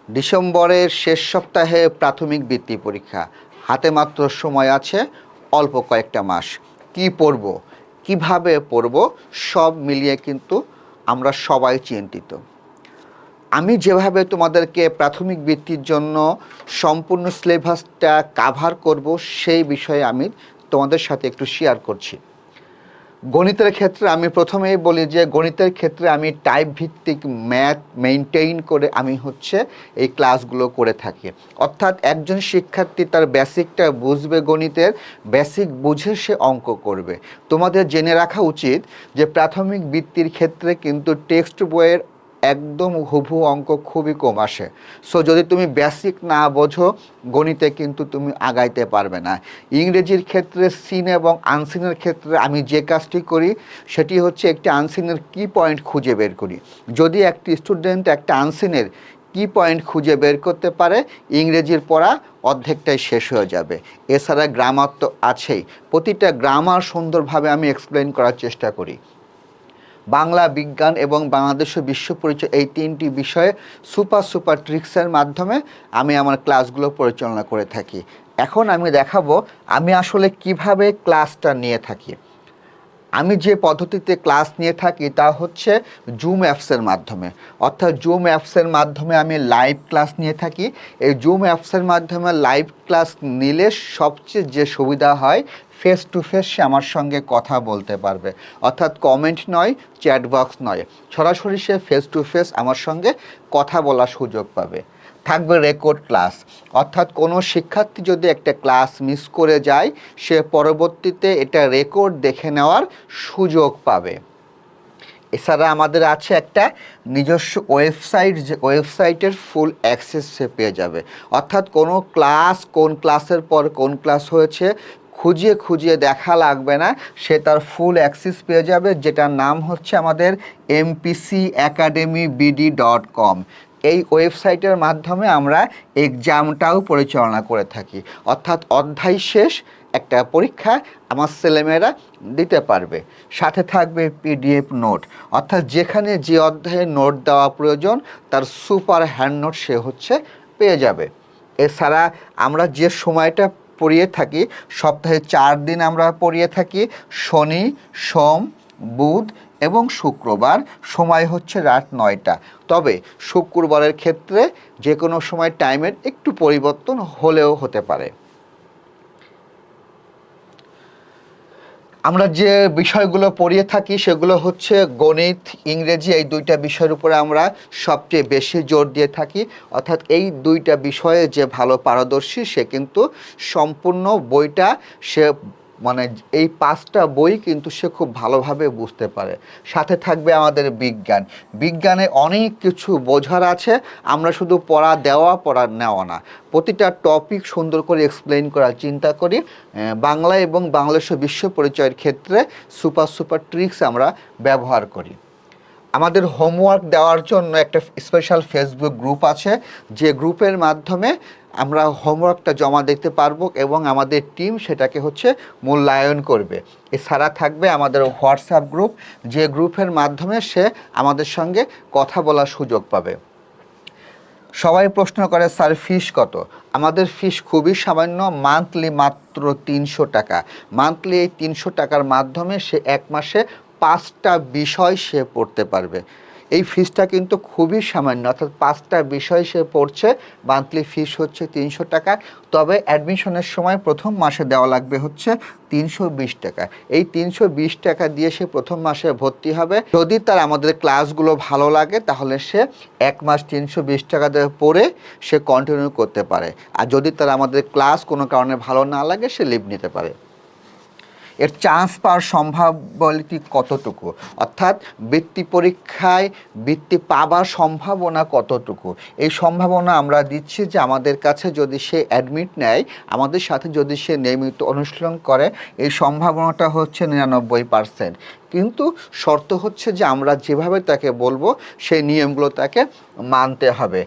ডিসেম্বরের শেষ সপ্তাহে প্রাথমিক বৃত্তি পরীক্ষা। হাতে মাত্র সময় আছে অল্প কয়েকটা মাস। কি পড়ব, কিভাবে পড়ব, সব মিলিয়ে কিন্তু আমরা সবাই চিন্তিত। আমি যেভাবে তোমাদেরকে প্রাথমিক বৃত্তির জন্য সম্পূর্ণ সিলেবাসটা কাভার করব, সেই বিষয়ে আমি তোমাদের সাথে একটু শেয়ার করছি। গণিতের ক্ষেত্রে আমি প্রথমেই বলি যে গণিতের ক্ষেত্রে আমি টাইপ ভিত্তিক ম্যাথ মেইনটেইন করে আমি এই ক্লাসগুলো করে থাকি। অর্থাৎ একজন শিক্ষার্থী তার বেসিকটা বুঝবে, গণিতের বেসিক বুঝে সে অঙ্ক করবে। তোমাদের জেনে রাখা উচিত যে প্রাথমিক বৃত্তির ক্ষেত্রে কিন্তু টেক্সট বইয়ের একদম হুবহু অঙ্ক খুবই কম আসে। সো যদি তুমি বেসিক না বোঝো, গণিতে কিন্তু তুমি আগাইতে পারবে না। ইংরেজির ক্ষেত্রে সিন এবং আনসিনের ক্ষেত্রে আমি যে কাজটি করি সেটি হচ্ছে একটি আনসিনের কি পয়েন্ট খুঁজে বের করি। যদি একটি স্টুডেন্ট একটা আনসিনের কি পয়েন্ট খুঁজে বের করতে পারে, ইংরেজির পড়া অর্ধেকটাই শেষ হয়ে যাবে। এছাড়া গ্রামার তো আছেই, প্রতিটা গ্রামার সুন্দরভাবে আমি এক্সপ্লেন করার চেষ্টা করি। বাংলা, বিজ্ঞান এবং বাংলাদেশের বিশ্ব পরিচয়, এই তিনটি বিষয়ে সুপার ট্রিক্সের মাধ্যমে আমি আমার ক্লাসগুলো পরিচালনা করে থাকি। এখন আমি দেখাবো আমি আসলে কিভাবে ক্লাসটা নিয়ে থাকি। আমি যে পদ্ধতিতে ক্লাস নিয়ে থাকি তা হচ্ছে জুম অ্যাপসের মাধ্যমে। অর্থাৎ জুম অ্যাপসের মাধ্যমে আমি লাইভ ক্লাস নিয়ে থাকি। এই জুম অ্যাপসের মাধ্যমে লাইভ ক্লাস নিলে সবচেয়ে যে সুবিধা হয়, ফেস টু ফেস সে আমার সঙ্গে কথা বলতে পারবে। অর্থাৎ কমেন্ট নয়, চ্যাট বক্স নয়, সরাসরি সে ফেস টু ফেস আমার সঙ্গে কথা বলার সুযোগ পাবে। থাকবে রেকর্ড ক্লাস, অর্থাৎ কোনো শিক্ষার্থী যদি একটা ক্লাস মিস করে যায়, সে পরবর্তীতে এটা রেকর্ড দেখে নেওয়ার সুযোগ পাবে। এছাড়া আমাদের আছে একটা নিজস্ব ওয়েবসাইট, যে ওয়েবসাইটের ফুল অ্যাক্সেস সে পেয়ে যাবে। অর্থাৎ কোনো ক্লাস, কোন ক্লাসের পর কোন ক্লাস হয়েছে খুঁজিয়ে দেখা লাগবে না, সে তার ফুল অ্যাক্সেস পেয়ে যাবে, যেটার নাম হচ্ছে আমাদের mpcacademybd.com। এই ওয়েবসাইটের মাধ্যমে আমরা এক্সামটাও পরিচালনা করে থাকি। অর্থাৎ অধ্যায় শেষ একটা পরীক্ষা আমার ছেলেমেয়েরা দিতে পারবে। সাথে থাকবে পিডিএফ নোট, অর্থাৎ যেখানে যে অধ্যায়ের নোট দেওয়া প্রয়োজন তার সুপার হ্যান্ড নোট সে পেয়ে যাবে। এছাড়া আমরা যে সময়টা পড়িয়ে থাকি, সপ্তাহে 4 দিন আমরা পড়িয়ে থাকি, শনি, সোম, বুধ এবং শুক্রবার। সময় হচ্ছে রাত 9টা। তবে শুক্রবারের ক্ষেত্রে যে কোনো সময় টাইমের একটু পরিবর্তন হলেও হতে পারে। আমরা যে বিষয়গুলো পড়িয়ে থাকি সেগুলো হচ্ছে গণিত, ইংরেজি, এই দুইটা বিষয়ের উপরে আমরা সবচেয়ে বেশি জোর দিয়ে থাকি। অর্থাৎ এই দুইটা বিষয়ে যে ভালো পারদর্শী সে কিন্তু সম্পূর্ণ বইটা সে এই 5টা বই কিন্তু সে খুব ভালোভাবে বুঝতে পারে। সাথে থাকবে আমাদের বিজ্ঞান। বিজ্ঞানে অনেক কিছু বোঝার আছে, আমরা শুধু পড়া দেওয়া পড়া নেওয়া না, প্রতিটা টপিক সুন্দর করে এক্সপ্লেন করার চিন্তা করি। বাংলা এবং বাংলাদেশের বিশ্ব পরিচয়ের ক্ষেত্রে সুপার ট্রিক্স আমরা ব্যবহার করি। আমাদের হোমওয়ার্ক দেওয়ার জন্য একটা স্পেশাল ফেসবুক গ্রুপ আছে, যে গ্রুপের মাধ্যমে আমরা হোমওয়ার্কটা জমা দিতে পারবো এবং আমাদের টিম সেটাকে মূল্যায়ন করবে। এছাড়া থাকবে আমাদের হোয়াটসঅ্যাপ গ্রুপ, যে গ্রুপের মাধ্যমে সে আমাদের সঙ্গে কথা বলার সুযোগ পাবে। সবাই প্রশ্ন করে, স্যার ফিস কত? আমাদের ফিস খুবই সামান্য, মান্থলি মাত্র 300 টাকা। মান্থলি এই 300 টাকার মাধ্যমে সে 1 মাসে 5টা বিষয় সে পড়তে পারবে। এই ফিসটা কিন্তু খুবই সামান্য, অর্থাৎ 5টা বিষয় সে পড়ছে। মান্থলি ফিস হচ্ছে 300 টাকা। তবে অ্যাডমিশনের সময় প্রথম মাসে দেওয়া লাগবে 320 টাকা। এই 320 টাকা দিয়ে সে প্রথম মাসে ভর্তি হবে। যদি তার আমাদের ক্লাসগুলো ভালো লাগে তাহলে সে 1 মাস 320 টাকা দিয়ে পড়ে সে কন্টিনিউ করতে পারে। আর যদি তার আমাদের ক্লাস কোনো কারণে ভালো না লাগে, সে লিভ নিতে পারে। এর চান্স পাওয়ার সম্ভাবনা কতটুকু, অর্থাৎ বৃত্তি পরীক্ষায় বৃত্তি পাবার সম্ভাবনা কতটুকু, এই সম্ভাবনা আমরা দিচ্ছি যে আমাদের কাছে যদি সে অ্যাডমিট নেয়, আমাদের সাথে যদি সে নিয়মিত অনুশীলন করে, এই সম্ভাবনাটা হচ্ছে 99%। কিন্তু শর্ত হচ্ছে যে আমরা যেভাবে তাকে বলবো সেই নিয়মগুলো তাকে মানতে হবে।